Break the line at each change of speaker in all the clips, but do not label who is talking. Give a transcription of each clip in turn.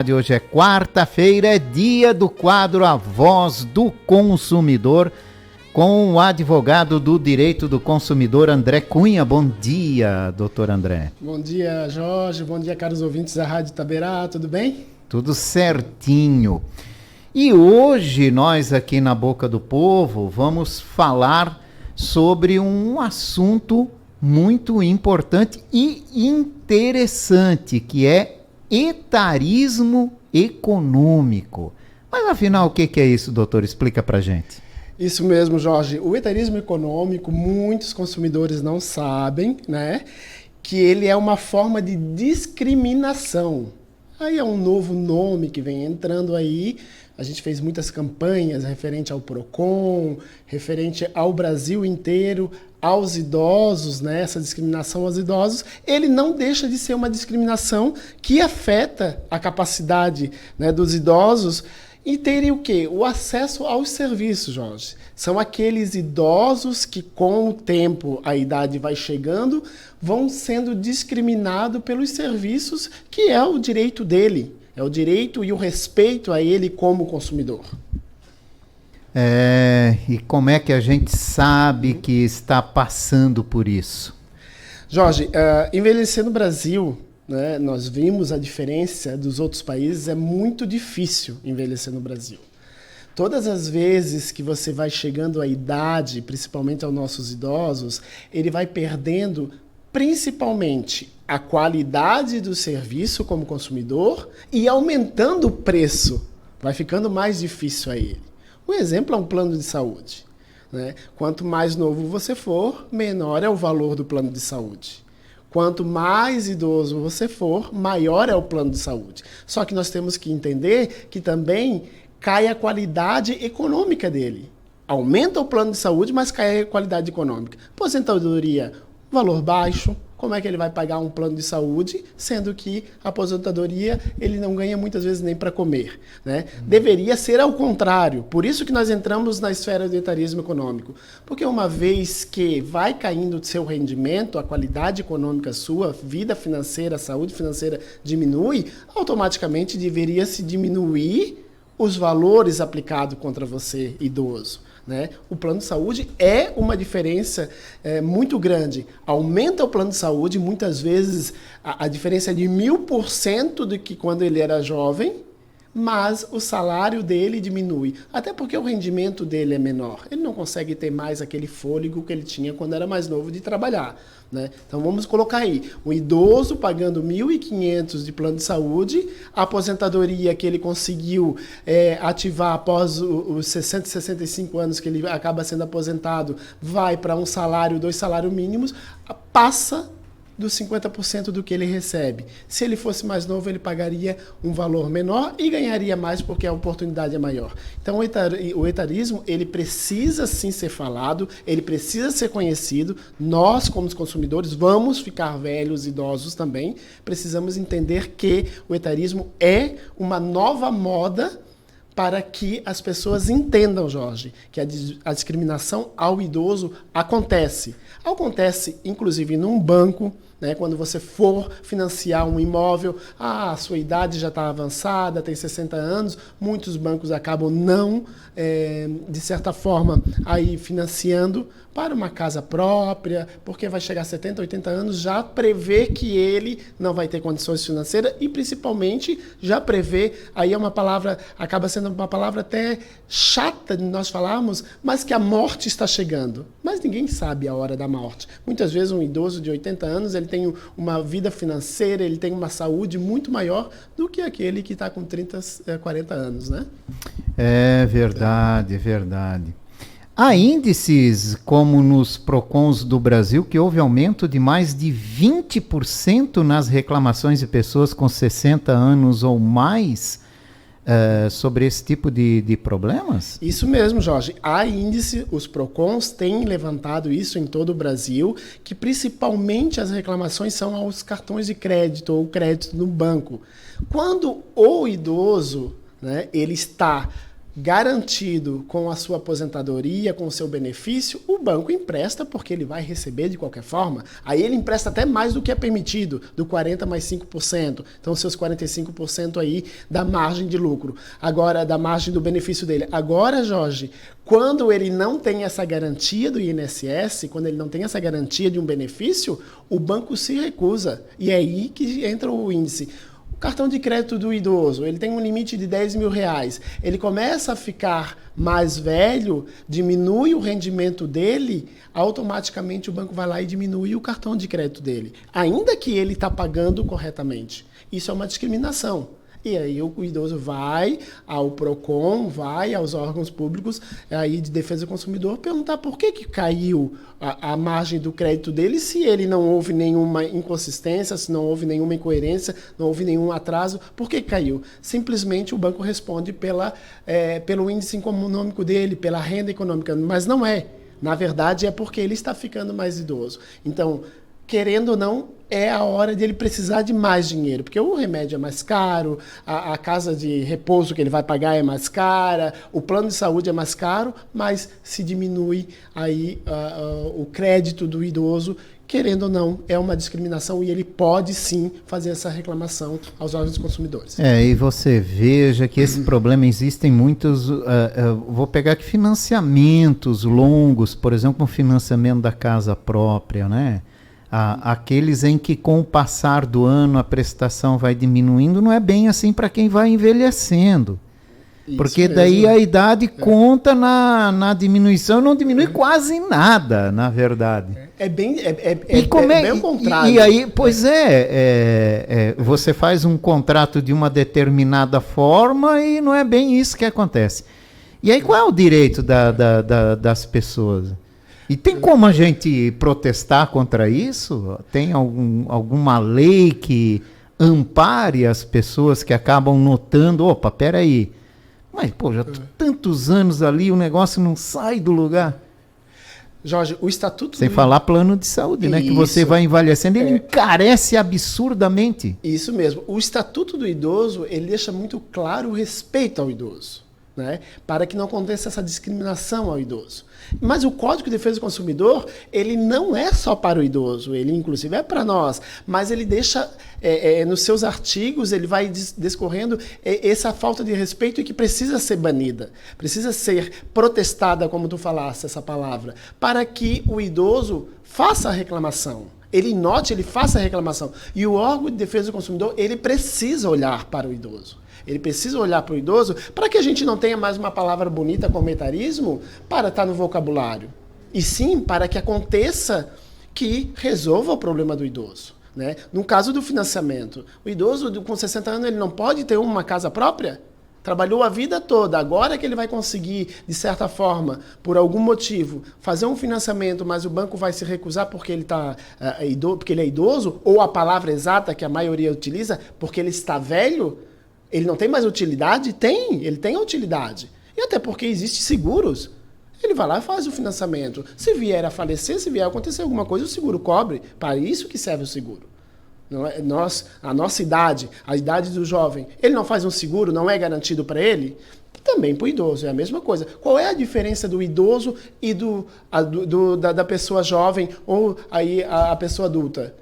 Hoje é quarta-feira, é dia do quadro A Voz do Consumidor, com o advogado do direito do consumidor, André Cunha. Bom dia, doutor André.
Bom dia, Jorge. Bom dia, caros ouvintes da Rádio Itaberá. Tudo bem?
Tudo certinho. E hoje nós aqui na Boca do Povo vamos falar sobre um assunto muito importante e interessante, que é etarismo econômico. Mas afinal, o que é isso, doutor? Explica pra gente.
Isso mesmo, Jorge. O etarismo econômico, muitos consumidores não sabem, né? Que ele é uma forma de discriminação. Aí é um novo nome que vem entrando aí. A gente fez muitas campanhas referente ao Procon, referente ao Brasil inteiro, aos idosos, né? Essa discriminação aos idosos. Ele não deixa de ser uma discriminação que afeta a capacidade, né, dos idosos e terem o quê? O acesso aos serviços, Jorge. São aqueles idosos que, com o tempo, a idade vai chegando, vão sendo discriminados pelos serviços, que é o direito dele. É o direito e o respeito a ele como consumidor.
E como é que a gente sabe que está passando por isso?
Jorge, envelhecer no Brasil, né, nós vimos a diferença dos outros países, é muito difícil envelhecer no Brasil. Todas as vezes que você vai chegando à idade, principalmente aos nossos idosos, ele vai perdendo principalmente a qualidade do serviço como consumidor e aumentando o preço. Vai ficando mais difícil a ele. Um exemplo é um plano de saúde, né? Quanto mais novo você for, menor é o valor do plano de saúde. Quanto mais idoso você for, maior é o plano de saúde. Só que nós temos que entender que também cai a qualidade econômica dele. Aumenta o plano de saúde, mas cai a qualidade econômica. Aposentadoria, valor baixo. Como é que ele vai pagar um plano de saúde, sendo que a aposentadoria ele não ganha muitas vezes nem para comer, né? Deveria ser ao contrário. Por isso que nós entramos na esfera do etarismo econômico. Porque uma vez que vai caindo o seu rendimento, a qualidade econômica sua, vida financeira, saúde financeira diminui, automaticamente deveria se diminuir os valores aplicados contra você, idoso. Né? O plano de saúde é uma diferença muito grande. Aumenta o plano de saúde, muitas vezes a diferença é de 1000% do que quando ele era jovem, mas o salário dele diminui. Até porque o rendimento dele é menor. Ele não consegue ter mais aquele fôlego que ele tinha quando era mais novo de trabalhar. Né? Então vamos colocar aí, um idoso pagando 1.500 de plano de saúde, a aposentadoria que ele conseguiu ativar após os 60, 65 anos que ele acaba sendo aposentado, vai para um salário, 2 salários mínimos, passa dos 50% do que ele recebe. Se ele fosse mais novo, ele pagaria um valor menor e ganharia mais porque a oportunidade é maior. Então, o etarismo, ele precisa sim ser falado, ele precisa ser conhecido. Nós, como consumidores, vamos ficar velhos, idosos também. Precisamos entender que o etarismo é uma nova moda para que as pessoas entendam, Jorge, que a discriminação ao idoso acontece. Acontece, inclusive, num banco, né, quando você for financiar um imóvel, a sua idade já está avançada, tem 60 anos, muitos bancos acabam não, de certa forma, aí financiando para uma casa própria, porque vai chegar a 70, 80 anos, já prevê que ele não vai ter condições financeiras e, principalmente, já prevê, aí é uma palavra, acaba sendo uma palavra até chata de nós falarmos, mas que a morte está chegando. Mas ninguém sabe a hora da morte. Muitas vezes um idoso de 80 anos, ele tem uma vida financeira, ele tem uma saúde muito maior do que aquele que está com 30, 40 anos, né?
É verdade, é verdade. Há índices, como nos PROCONs do Brasil, que houve aumento de mais de 20% nas reclamações de pessoas com 60 anos ou mais sobre esse tipo de problemas?
Isso mesmo, Jorge. Há índice, os PROCONs têm levantado isso em todo o Brasil, que principalmente as reclamações são aos cartões de crédito ou crédito no banco. Quando o idoso, né, ele está garantido com a sua aposentadoria, com o seu benefício, o banco empresta porque ele vai receber de qualquer forma. Aí ele empresta até mais do que é permitido, do 40% mais 5%. Então, seus 45% aí da margem de lucro. Agora, da margem do benefício dele. Agora, Jorge, quando ele não tem essa garantia do INSS, quando ele não tem essa garantia de um benefício, o banco se recusa. E é aí que entra o índice. Cartão de crédito do idoso, ele tem um limite de R$10.000. Ele começa a ficar mais velho, diminui o rendimento dele, automaticamente o banco vai lá e diminui o cartão de crédito dele, ainda que ele está pagando corretamente. Isso é uma discriminação. E aí o idoso vai ao PROCON, vai aos órgãos públicos aí de defesa do consumidor perguntar por que caiu a margem do crédito dele, se ele não houve nenhuma inconsistência, se não houve nenhuma incoerência, não houve nenhum atraso, por que caiu? Simplesmente o banco responde pelo índice econômico dele, pela renda econômica, mas não é. Na verdade é porque ele está ficando mais idoso. Então, querendo ou não, é a hora de ele precisar de mais dinheiro, porque o remédio é mais caro, a casa de repouso que ele vai pagar é mais cara, o plano de saúde é mais caro, mas se diminui aí o crédito do idoso, querendo ou não, é uma discriminação e ele pode sim fazer essa reclamação aos órgãos consumidores.
E você veja que esse problema existem muitos, vou pegar aqui financiamentos longos, por exemplo, o financiamento da casa própria, né? Aqueles em que com o passar do ano a prestação vai diminuindo, não é bem assim para quem vai envelhecendo. Isso porque mesmo. Daí a idade conta na diminuição, não diminui quase nada, na verdade.
Bem o contrário.
E aí, pois você faz um contrato de uma determinada forma e não é bem isso que acontece. E aí qual é o direito das pessoas? E tem como a gente protestar contra isso? Tem alguma lei que ampare as pessoas que acabam notando, opa, peraí, mas pô, já tô tantos anos ali, o negócio não sai do lugar.
Jorge, o Estatuto...
Sem falar plano de saúde, né? Que você vai envelhecendo, ele encarece absurdamente.
Isso mesmo. O Estatuto do Idoso, ele deixa muito claro o respeito ao idoso, né? Para que não aconteça essa discriminação ao idoso. Mas o Código de Defesa do Consumidor, ele não é só para o idoso, ele inclusive é para nós, mas ele deixa, nos seus artigos, ele vai discorrendo essa falta de respeito e que precisa ser banida, precisa ser protestada, como tu falaste, essa palavra, para que o idoso faça a reclamação. Ele note, ele faça a reclamação. E o órgão de defesa do consumidor, ele precisa olhar para o idoso. Ele precisa olhar para o idoso para que a gente não tenha mais uma palavra bonita como etarismo para estar no vocabulário. E sim para que aconteça que resolva o problema do idoso, né? No caso do financiamento, o idoso com 60 anos ele não pode ter uma casa própria? Trabalhou a vida toda, agora que ele vai conseguir, de certa forma, por algum motivo, fazer um financiamento, mas o banco vai se recusar porque ele porque ele é idoso, ou a palavra exata que a maioria utiliza, porque ele está velho, ele não tem mais utilidade? Ele tem utilidade. E até porque existem seguros. Ele vai lá e faz o financiamento. Se vier a falecer, se vier a acontecer alguma coisa, o seguro cobre. Para isso que serve o seguro. A nossa idade, a idade do jovem, ele não faz um seguro, não é garantido para ele? Também para o idoso, é a mesma coisa. Qual é a diferença do idoso e da pessoa jovem ou aí a pessoa adulta?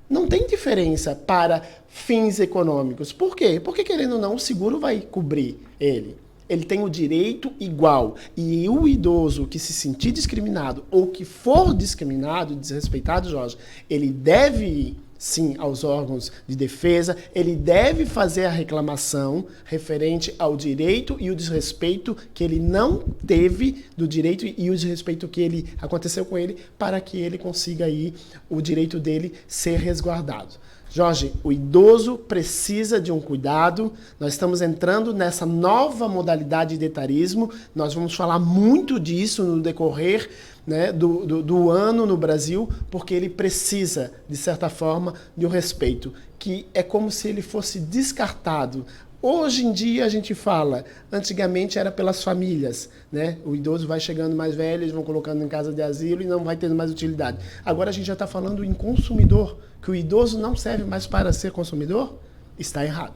Não tem diferença para fins econômicos. Por quê? Porque, querendo ou não, o seguro vai cobrir ele. Ele tem o direito igual. E o idoso que se sentir discriminado ou que for discriminado, desrespeitado, Jorge, ele deve ir, sim, aos órgãos de defesa, ele deve fazer a reclamação referente ao direito e o desrespeito que ele não teve do direito e o desrespeito que aconteceu com ele para que ele consiga aí o direito dele ser resguardado. Jorge, o idoso precisa de um cuidado, nós estamos entrando nessa nova modalidade de etarismo, nós vamos falar muito disso no decorrer, né, do ano no Brasil, porque ele precisa, de certa forma, de um respeito, que é como se ele fosse descartado. Hoje em dia a gente fala, antigamente era pelas famílias, né? O idoso vai chegando mais velho, eles vão colocando em casa de asilo e não vai tendo mais utilidade. Agora a gente já está falando em consumidor, que o idoso não serve mais para ser consumidor, está errado.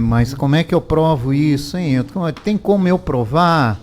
Mas como é que eu provo isso, hein? Tem como eu provar,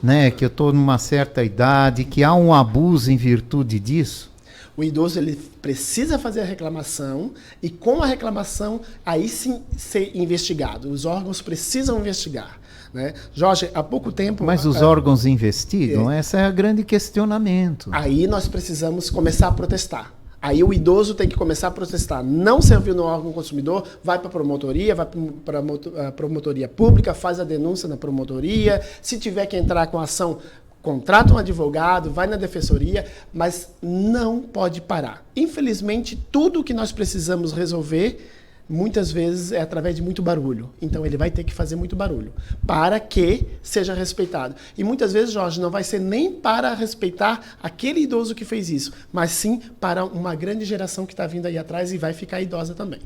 né, que eu estou numa certa idade, que há um abuso em virtude disso?
O idoso ele precisa fazer a reclamação e com a reclamação aí sim ser investigado. Os órgãos precisam investigar. Né? Jorge, há pouco tempo...
Mas os órgãos investigam? Esse é o grande questionamento.
Aí nós precisamos começar a protestar. Aí o idoso tem que começar a protestar. Não serviu no órgão consumidor, vai para a promotoria, vai para a promotoria pública, faz a denúncia na promotoria. Se tiver que entrar com ação, contrata um advogado, vai na defensoria, mas não pode parar. Infelizmente, tudo que nós precisamos resolver, muitas vezes é através de muito barulho. Então ele vai ter que fazer muito barulho para que seja respeitado. E muitas vezes, Jorge, não vai ser nem para respeitar aquele idoso que fez isso, mas sim para uma grande geração que está vindo aí atrás e vai ficar idosa também.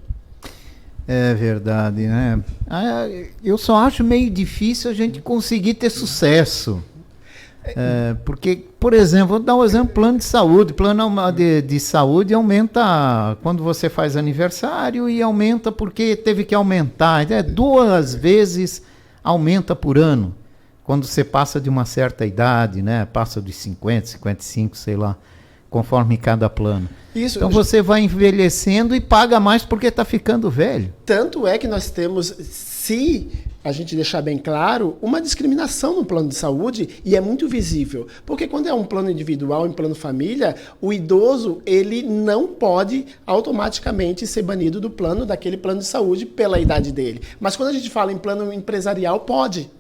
É verdade, né? Eu só acho meio difícil a gente conseguir ter sucesso. Porque, por exemplo, vou dar um exemplo, plano de saúde. Plano de saúde aumenta quando você faz aniversário e aumenta porque teve que aumentar. 2 vezes aumenta por ano. Quando você passa de uma certa idade, né? Passa de 50, 55, sei lá, conforme cada plano.
Isso,
então você vai envelhecendo e paga mais porque está ficando velho.
Tanto é que nós temos, se a gente deixar bem claro, uma discriminação no plano de saúde, e é muito visível. Porque quando é um plano individual, em plano família, o idoso ele não pode automaticamente ser banido do plano, daquele plano de saúde, pela idade dele. Mas quando a gente fala em plano empresarial, pode.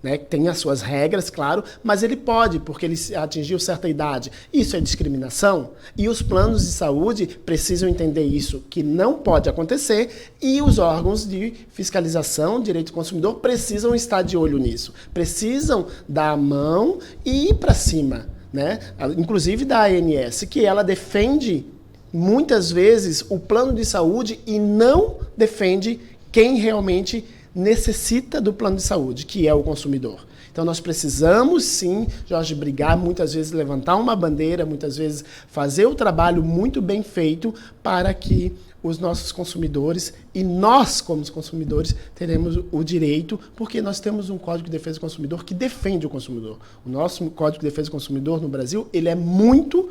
Né? Tem as suas regras, claro, mas ele pode, porque ele atingiu certa idade. Isso é discriminação? E os planos de saúde precisam entender isso, que não pode acontecer, e os órgãos de fiscalização, direito do consumidor, precisam estar de olho nisso. Precisam dar a mão e ir para cima. Né? Inclusive da ANS, que ela defende, muitas vezes, o plano de saúde e não defende quem realmente necessita do plano de saúde, que é o consumidor. Então nós precisamos sim, Jorge, brigar, muitas vezes levantar uma bandeira, muitas vezes fazer o trabalho muito bem feito para que os nossos consumidores e nós, como consumidores, teremos o direito, porque nós temos um Código de Defesa do Consumidor que defende o consumidor. O nosso Código de Defesa do Consumidor no Brasil, ele é muito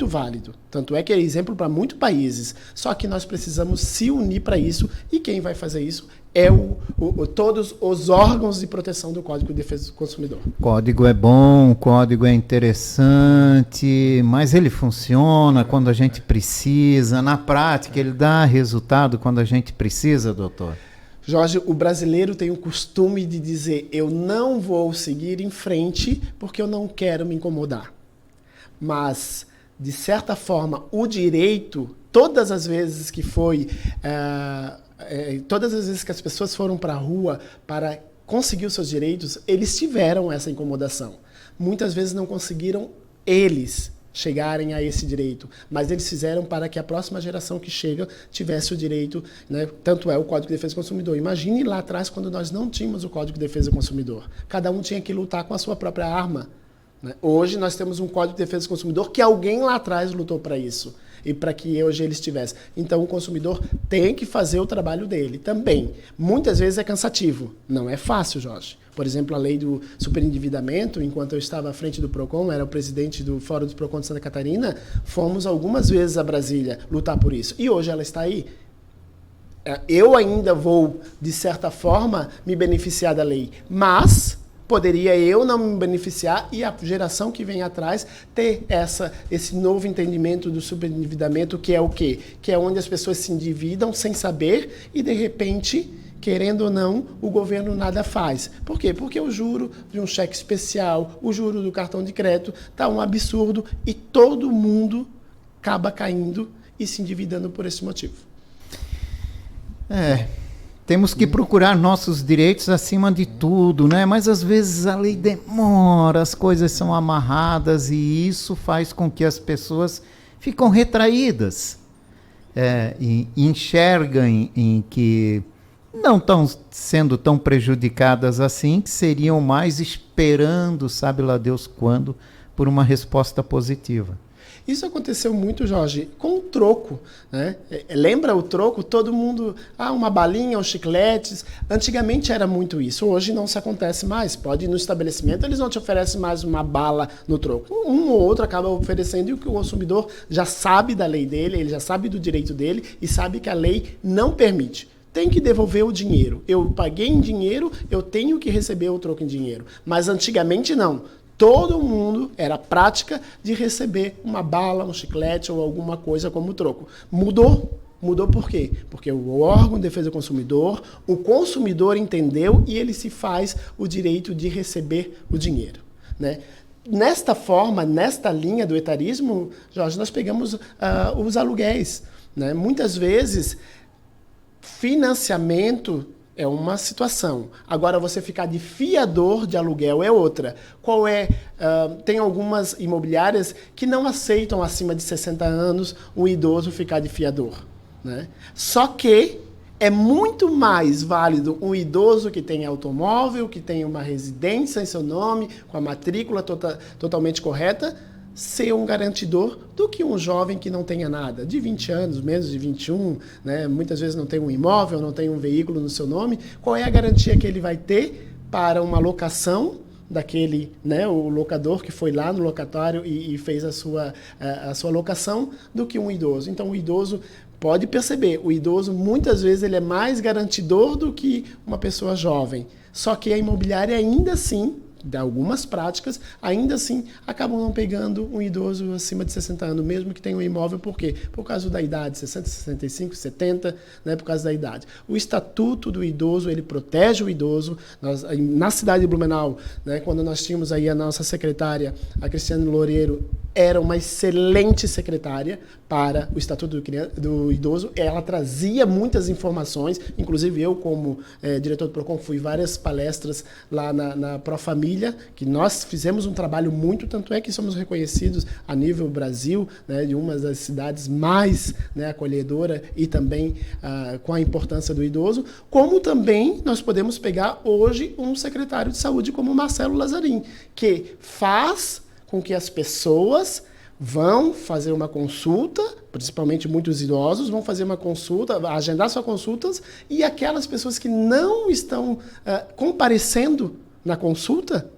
válido. Tanto é que é exemplo para muitos países. Só que nós precisamos se unir para isso, e quem vai fazer isso é todos os órgãos de proteção do Código de Defesa do Consumidor.
O código é bom, o código é interessante, mas ele funciona quando a gente precisa. Na prática, ele dá resultado quando a gente precisa, doutor?
Jorge, o brasileiro tem o costume de dizer: eu não vou seguir em frente porque eu não quero me incomodar. Mas, de certa forma, o direito, todas as vezes que todas as vezes que as pessoas foram para a rua para conseguir os seus direitos, eles tiveram essa incomodação. Muitas vezes não conseguiram eles chegarem a esse direito, mas eles fizeram para que a próxima geração que chega tivesse o direito, né? Tanto é o Código de Defesa do Consumidor. Imagine lá atrás, quando nós não tínhamos o Código de Defesa do Consumidor. Cada um tinha que lutar com a sua própria arma. Hoje nós temos um Código de Defesa do Consumidor que alguém lá atrás lutou para isso e para que hoje ele estivesse. Então o consumidor tem que fazer o trabalho dele também. Muitas vezes é cansativo, não é fácil, Jorge. Por exemplo, a lei do superendividamento, enquanto eu estava à frente do PROCON, era o presidente do Fórum do PROCON de Santa Catarina, fomos algumas vezes a Brasília lutar por isso. E hoje ela está aí. Eu ainda vou, de certa forma, me beneficiar da lei, mas poderia eu não me beneficiar e a geração que vem atrás ter esse novo entendimento do superendividamento, que é o quê? Que é onde as pessoas se endividam sem saber e, de repente, querendo ou não, o governo nada faz. Por quê? Porque o juro de um cheque especial, o juro do cartão de crédito está um absurdo e todo mundo acaba caindo e se endividando por esse motivo.
Temos que procurar nossos direitos acima de tudo, né? Mas às vezes a lei demora, as coisas são amarradas e isso faz com que as pessoas ficam retraídas e enxergam em que não estão sendo tão prejudicadas assim, que seriam mais esperando, sabe lá Deus quando, por uma resposta positiva.
Isso aconteceu muito, Jorge, com o troco, né? Lembra o troco? Todo mundo, uma balinha, uns chicletes. Antigamente era muito isso. Hoje não se acontece mais. Pode ir no estabelecimento, eles não te oferecem mais uma bala no troco. Um ou outro acaba oferecendo e o que o consumidor já sabe da lei dele, ele já sabe do direito dele e sabe que a lei não permite. Tem que devolver o dinheiro. Eu paguei em dinheiro, eu tenho que receber o troco em dinheiro. Mas antigamente não. Todo mundo era prática de receber uma bala, um chiclete ou alguma coisa como troco. Mudou. Mudou por quê? Porque o órgão de defesa do consumidor, o consumidor entendeu e ele se faz o direito de receber o dinheiro, né? Nesta forma, nesta linha do etarismo, Jorge, nós pegamos os aluguéis, né? Muitas vezes, financiamento é uma situação. Agora, você ficar de fiador de aluguel é outra. Qual é? Tem algumas imobiliárias que não aceitam acima de 60 anos um idoso ficar de fiador, né? Só que é muito mais válido um idoso que tem automóvel, que tem uma residência em seu nome, com a matrícula totalmente correta, ser um garantidor do que um jovem que não tenha nada, de 20 anos, menos de 21, né? Muitas vezes não tem um imóvel, não tem um veículo no seu nome. Qual é a garantia que ele vai ter para uma locação daquele, né, o locador que foi lá no locatário e fez a sua locação, do que um idoso? Então, o idoso, pode perceber, o idoso muitas vezes ele é mais garantidor do que uma pessoa jovem. Só que a imobiliária ainda assim, de algumas práticas, ainda assim acabam não pegando um idoso acima de 60 anos, mesmo que tenha um imóvel. Por quê? Por causa da idade, 60, 65, 70, né, por causa da idade. O Estatuto do Idoso, ele protege o idoso. Na cidade de Blumenau, né, quando nós tínhamos aí a nossa secretária, a Cristiane Loureiro, era uma excelente secretária para o Estatuto do Idoso. Ela trazia muitas informações, inclusive eu, como diretor do PROCON, fui várias palestras lá na Profamília, que nós fizemos um trabalho muito, tanto é que somos reconhecidos a nível Brasil, né, de uma das cidades mais, né, acolhedora e também com a importância do idoso, como também nós podemos pegar hoje um secretário de saúde como Marcelo Lazzarin, que faz com que as pessoas vão fazer uma consulta, principalmente muitos idosos, vão fazer uma consulta, agendar suas consultas, e aquelas pessoas que não estão comparecendo na consulta,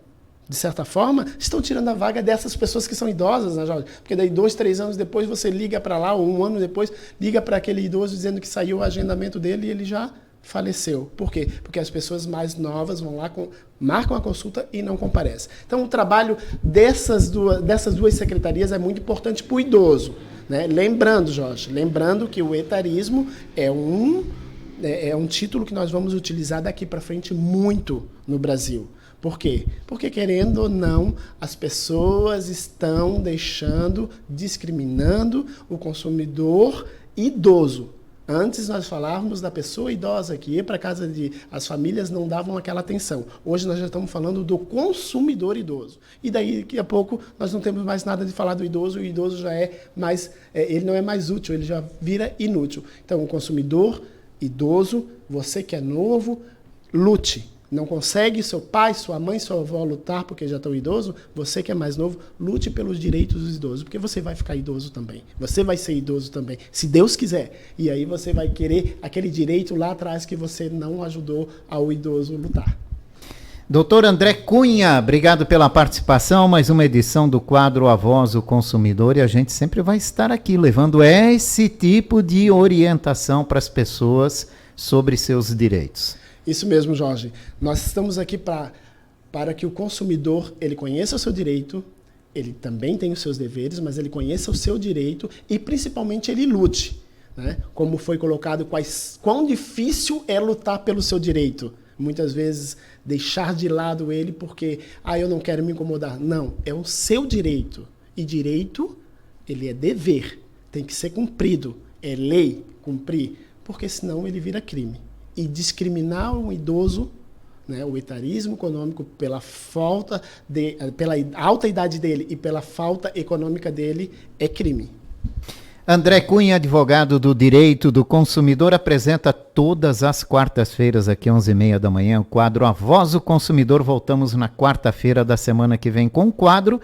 de certa forma, estão tirando a vaga dessas pessoas que são idosas, né, Jorge? Porque daí 2, 3 anos depois você liga para lá, ou 1 ano depois, liga para aquele idoso dizendo que saiu o agendamento dele e ele já faleceu. Por quê? Porque as pessoas mais novas vão lá, marcam a consulta e não comparecem. Então, o trabalho dessas duas secretarias é muito importante para o idoso, né? Lembrando, Jorge, que o etarismo é um título que nós vamos utilizar daqui para frente muito no Brasil. Por quê? Porque, querendo ou não, as pessoas estão discriminando o consumidor idoso. Antes nós falávamos da pessoa idosa que ia para casa as famílias não davam aquela atenção. Hoje nós já estamos falando do consumidor idoso. E daí, daqui a pouco, nós não temos mais nada de falar do idoso, e o idoso já ele não é mais útil, ele já vira inútil. Então, o consumidor idoso, você que é novo, lute. Não consegue seu pai, sua mãe, sua avó lutar porque já estão idoso, você que é mais novo, lute pelos direitos dos idosos, porque você vai ficar idoso também. Você vai ser idoso também, se Deus quiser. E aí você vai querer aquele direito lá atrás que você não ajudou ao idoso lutar.
Doutor André Cunha, obrigado pela participação. Mais uma edição do quadro A Voz do Consumidor, e a gente sempre vai estar aqui levando esse tipo de orientação para as pessoas sobre seus direitos.
Isso mesmo, Jorge. Nós estamos aqui para que o consumidor ele conheça o seu direito, ele também tem os seus deveres, mas ele conheça o seu direito e, principalmente, ele lute, né? Como foi colocado, quão difícil é lutar pelo seu direito. Muitas vezes, deixar de lado ele porque eu não quero me incomodar. Não, é o seu direito. E direito, ele é dever, tem que ser cumprido. É lei cumprir, porque senão ele vira crime. E discriminar um idoso, né, o etarismo econômico, pela alta idade dele e pela falta econômica dele, é crime.
André Cunha, advogado do Direito do Consumidor, apresenta todas as quartas-feiras, aqui às 11h30 da manhã, o quadro A Voz do Consumidor. Voltamos na quarta-feira da semana que vem com o quadro.